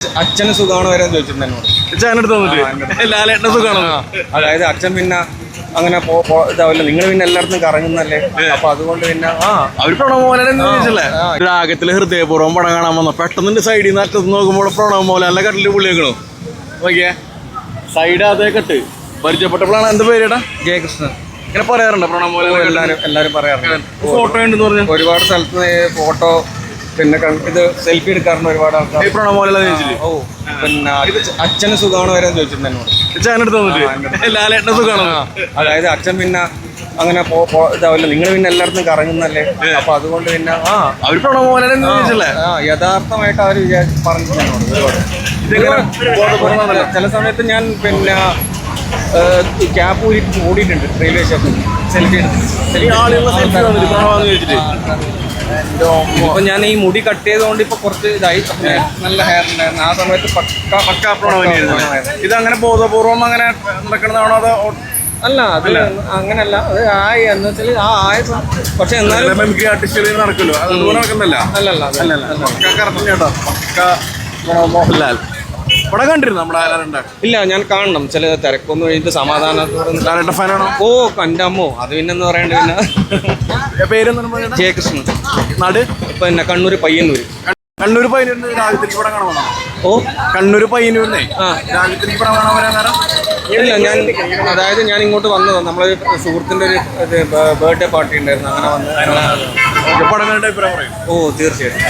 അച്ഛന് സുഖമാണ് വരാൻ ചോദിച്ചിട്ടുണ്ട് എന്നോട്. ലാലേട്ടന് സുഖമാണോ? അതായത് അച്ഛൻ പിന്നെ അങ്ങനെ ഇതാവില്ല, നിങ്ങൾ പിന്നെ എല്ലായിടത്തും കറങ്ങുന്നല്ലേ, അപ്പൊ അതുകൊണ്ട് പിന്നെ അവര് പ്രണവ് മോഹൻലാലിനെ ചോദിച്ചല്ലേ രാഗത്തില് ഹൃദയപൂർവ്വം പടം കാണാൻ വന്ന പെട്ടെന്ന് സൈഡിൽ നിന്ന് അറ്റത്ത് നോക്കുമ്പോൾ പ്രണവ് മോഹൻലാലിന്റെ കട്ടില് പുള്ളിയേക്കണോ നോക്കിയേ, സൈഡ് അതേ കെട്ട് പരിചയപ്പെട്ടപ്പോഴാണ്. എന്ത് പേരിടാ? ജയകൃഷ്ണൻ. ഇങ്ങനെ പറയാറുണ്ട് പ്രണവ് മോഹൻലാൽ എല്ലാരും പറയാറുണ്ട്. ഫോട്ടോ ഉണ്ടെന്ന് പറഞ്ഞു ഒരുപാട് സ്ഥലത്ത് ഫോട്ടോ പിന്നെ ഇത് സെൽഫി എടുക്കാറുണ്ട് ഒരുപാട് ആൾക്കാർ. പ്രണവ് മോഹൻലാൽ ചോദിച്ചില്ലേ? ഓ പിന്നെ അച്ഛന് സുഖമാണ് വരാൻ ചോദിച്ചിട്ടുണ്ട് എന്നോട്. ലാലേട്ടന് സുഖമാണോ? അതായത് അച്ഛൻ പിന്നെ അങ്ങനെ ഇതാവില്ല, നിങ്ങൾ പിന്നെ എല്ലായിടത്തും കറങ്ങുന്നല്ലേ, അപ്പൊ അതുകൊണ്ട് പിന്നെ അവര് പ്രണവ് മോഹൻലാലിനെ ചോദിച്ചല്ലേ യഥാർത്ഥമായിട്ട് അവർ പറഞ്ഞിട്ടുണ്ട് ഒരുപാട്. ചില സമയത്ത് ഞാൻ പിന്നെ ക്യാബ് ഓടിയിട്ടുണ്ട് റെയിൽവേ സ്റ്റേഷനിൽ സെൽഫി ഇപ്പൊ ഞാൻ ഈ മുടി കട്ട് ചെയ്തുകൊണ്ട് ഇപ്പൊ കുറച്ച് ഇതായി, നല്ല ഹെയർ ഉണ്ടായിരുന്നു ആ സമയത്ത്. പക്കാ പ്രണവനായിരുന്നു. ഇതങ്ങനെ ബോധപൂർവം അങ്ങനെ നടക്കുന്നതാണോ അതോ? അല്ല, അത് അങ്ങനല്ല, അത് ആയി എന്ന് വെച്ചാൽ ആയ, പക്ഷെ എന്നാലും മിമിക്രി ആർട്ടിസ്റ്റുകൾ നടക്കുമല്ലോ, അതുപോലെ നടക്കുന്നല്ല. മോഹൻലാൽ പടം കണ്ടിരുന്നു നമ്മുടെ ആരാറുണ്ട്? ഇല്ല, ഞാൻ കാണണം. ചില തിരക്കൊന്നും കഴിഞ്ഞിട്ട് സമാധാനത്തോടെ. ലാലേട്ടൻ ഫാനാണോ? ഓ എൻ്റെ അമ്മോ, അത് പിന്നെന്ന് പറയണ്ട. പിന്നെ പേരെന്താണ്? ജയകൃഷ്ണൻ. നാട് പിന്നെ കണ്ണൂർ പയ്യന്നൂര്. കണ്ണൂർ പയ്യന്നൂരിന് രാജ്യത്തിലേക്ക് പടം കാണാൻ. ഓ കണ്ണൂർ പയ്യന്നൂരിനെ രാജ്യത്തിലേക്ക് പടം കാണാൻ വരാൻ നേരം ഇല്ല, അതായത് ഞാൻ ഇങ്ങോട്ട് വന്നതാണ്. നമ്മളൊരു സുഹൃത്തിൻ്റെ ഒരു ബർത്ത്ഡേ പാർട്ടി ഉണ്ടായിരുന്നു, അങ്ങനെ വന്ന്. പടം കണ്ടിട്ട് അഭിപ്രായം പറയും. ഓ തീർച്ചയായിട്ടും.